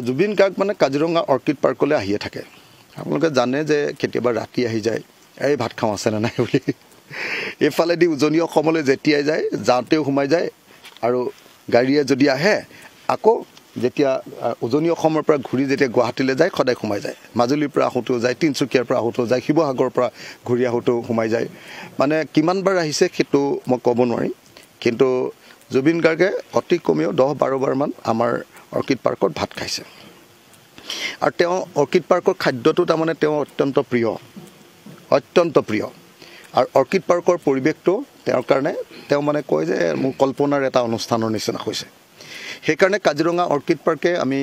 জুবিন গাৰ্গ মানে কাজিৰঙা অৰ্কিড পাৰ্কলৈ আহিয়ে থাকে আপোনালোকে জানে যে কেতিয়াবা ৰাতি আহি যায় এই ভাত খাওঁ আছে নে নাই বুলি এইফালেদি উজনি অসমলৈ যেতিয়াই যায় যাওঁতেও সোমাই যায় আৰু গাড়ীয়ে যদি আহে আকৌ যেতিয়া উজনি অসমৰ পৰা ঘূৰি যেতিয়া গুৱাহাটীলৈ যায় সদায় সোমাই যায় মাজুলীৰ পৰা আহোঁতেও যায় তিনচুকীয়াৰ পৰা আহোঁতেও যায় শিৱসাগৰৰ পৰা ঘূৰি আহোঁতেও সোমাই যায় মানে কিমানবাৰ আহিছে সেইটো মই ক'ব নোৱাৰিম কিন্তু জুবিন গাৰ্গে অতি কমেও 10-12 বাৰমান আমাৰ অৰ্কিড পাৰ্কত ভাত খাইছে আৰু তেওঁ অৰ্কিড পাৰ্কৰ খাদ্যটো তাৰমানে তেওঁ অত্যন্ত প্ৰিয় আৰু অৰ্কিড পাৰ্কৰ পৰিৱেশটো তেওঁৰ কাৰণে তেওঁ মানে কয় যে মোৰ কল্পনাৰ এটা অনুষ্ঠানৰ নিচিনা হৈছে সেইকাৰণে কাজিৰঙা অৰ্কিড পাৰ্কে আমি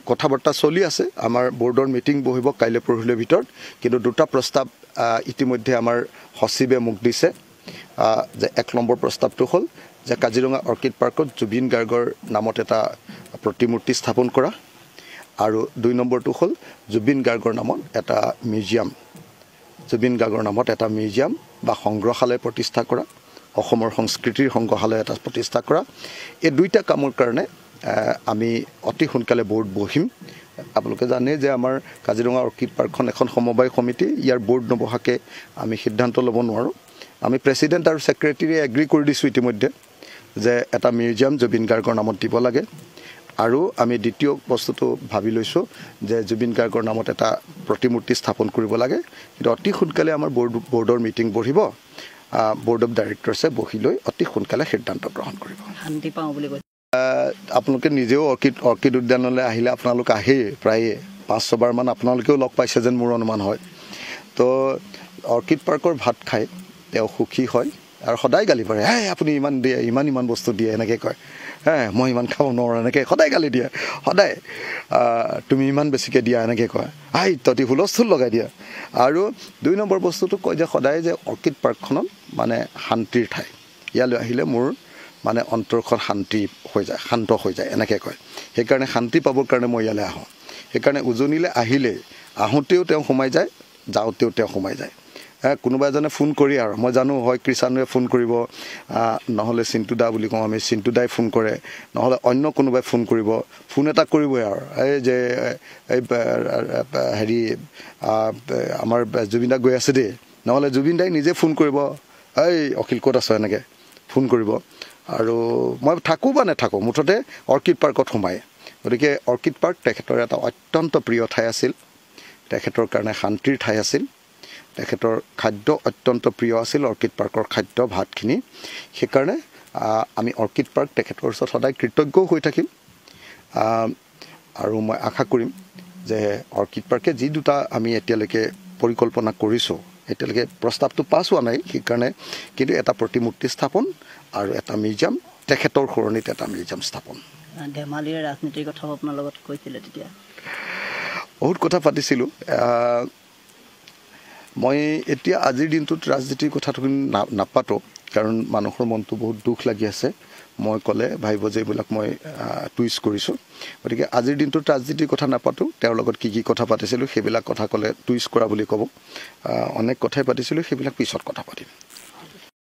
কথা বাৰ্তা চলি আছে আমাৰ বোৰ্ডৰ মিটিং বহিব কাইলৈ পৰহিলৈ ভিতৰত কিন্তু দুটা প্ৰস্তাৱ ইতিমধ্যে আমাৰ সচিবে মোক দিছে যে 1 নম্বৰ প্ৰস্তাৱটো হ'ল যে কাজিৰঙা অৰ্কিড পাৰ্কত জুবিন গাৰ্গৰ নামত এটা প্ৰতিমূৰ্তি স্থাপন কৰা আৰু 2 নম্বৰটো হ'ল জুবিন গাৰ্গৰ নামত এটা মিউজিয়াম বা সংগ্ৰহালয় প্ৰতিষ্ঠা কৰা অসমৰ সংস্কৃতিৰ সংগ্ৰহালয় এটা প্ৰতিষ্ঠা কৰা এই দুইটা কামৰ কাৰণে আমি অতি সোনকালে বোৰ্ড বহিম আপোনালোকে জানে যে আমাৰ কাজিৰঙা অৰ্কিড পাৰ্কখন এখন সমবায় সমিতি ইয়াৰ বোৰ্ড নবহাকে আমি সিদ্ধান্ত ল'ব নোৱাৰোঁ আমি প্ৰেছিডেণ্ট আৰু ছেক্ৰেটাৰী এগ্ৰি কৰি দিছোঁ ইতিমধ্যে যে এটা মিউজিয়াম জুবিন গাৰ্গৰ নামত দিব লাগে আৰু আমি দ্বিতীয় বস্তুটো ভাবি লৈছোঁ যে জুবিন গাৰ্গৰ নামত এটা প্ৰতিমূৰ্তি স্থাপন কৰিব লাগে কিন্তু অতি সোনকালে আমাৰ বোৰ্ডৰ মিটিং বহিব বোৰ্ড অফ ডাইৰেক্টৰ্ছে বহি লৈ অতি সোনকালে সিদ্ধান্ত গ্ৰহণ কৰিব শান্তি পাওঁ বুলি কৈছে আপোনালোকে নিজেও অৰ্কিড উদ্যানলৈ আহিলে আপোনালোক আহেই প্ৰায় 5-6 বাৰমান আপোনালোকেও লগ পাইছে যেন মোৰ অনুমান হয় তো অৰ্কিড পাৰ্কৰ ভাত খাই তেওঁ সুখী হয় আৰু সদায় গালি পাৰে আপুনি ইমান দিয়ে ইমান বস্তু দিয়ে এনেকৈ কয় মই ইমান খাব নোৱাৰোঁ এনেকৈ সদায় গালি দিয়ে সদায় তুমি ইমান বেছিকৈ দিয়া এনেকৈ কয় তহঁতি হুলস্থুল লগাই দিয়া আৰু 2 নম্বৰ বস্তুটো কয় যে সদায় যে অৰ্কিড পাৰ্কখনত মানে শান্তিৰ ঠাই ইয়ালৈ আহিলে মোৰ মানে অন্তৰখন শান্ত হৈ যায় এনেকৈ কয় সেইকাৰণে শান্তি পাবৰ কাৰণে মই ইয়ালৈ আহোঁ সেইকাৰণে উজনিলৈ আহিলে আহোঁতেও তেওঁ সোমাই যায় যাওঁতেও তেওঁ সোমাই যায় কোনোবা এজনে ফোন কৰি আৰু মই জানো হয় কৃষাণুৱে ফোন কৰিব নহ'লে চিন্তু দা বুলি কওঁ আমি চিন্তু দাই ফোন কৰে নহ'লে অন্য কোনোবাই ফোন কৰিব ফোন এটা কৰিবই আৰু এই যে এই হেৰি আমাৰ জুবিন দা গৈ আছে দেই নহ'লে জুবিন দাই নিজে ফোন কৰিব এই অখিল ক'ত আছ এনেকৈ ফোন কৰিব আৰু মই থাকোঁ বা নাথাকোঁ মুঠতে অৰ্কিড পাৰ্কত সোমায় গতিকে অৰ্কিড পাৰ্ক তেখেতৰ এটা অত্যন্ত প্ৰিয় ঠাই আছিল তেখেতৰ কাৰণে শান্তিৰ ঠাই আছিল তেখেতৰ খাদ্য অত্যন্ত প্ৰিয় আছিল অৰ্কিড পাৰ্কৰ খাদ্য ভাতখিনি সেইকাৰণে আমি অৰ্কিড পাৰ্ক তেখেতৰ ওচৰত সদায় কৃতজ্ঞও হৈ থাকিম আৰু মই আশা কৰিম যে অৰ্কিড পাৰ্কে যি দুটা আমি এতিয়ালৈকে পৰিকল্পনা কৰিছোঁ এতিয়ালৈকে প্ৰস্তাৱটো পাছ হোৱা নাই সেইকাৰণে কিন্তু এটা প্ৰতিমূৰ্তি স্থাপন আৰু এটা মিউজিয়াম তেখেতৰ সৰণিত এটা মিউজিয়াম স্থাপন ধেমালিৰ ৰাজনীতিৰ কথাও আপোনাৰ লগত কৈছিলে তেতিয়া বহুত কথা পাতিছিলোঁ মই এতিয়া আজিৰ দিনটোত ৰাজনীতিৰ কথাটো নাপাতোঁ কাৰণ মানুহৰ মনটো বহুত দুখ লাগি আছে মই ক'লে ভাবিব যে এইবিলাক মই টুইষ্ট কৰিছোঁ গতিকে আজিৰ দিনটোত ৰাজনীতিৰ কথা নাপাতোঁ তেওঁৰ লগত কি কথা পাতিছিলোঁ সেইবিলাক কথা ক'লে টুইষ্ট কৰা বুলি ক'ব অনেক কথাই পাতিছিলোঁ সেইবিলাক পিছত কথা পাতিম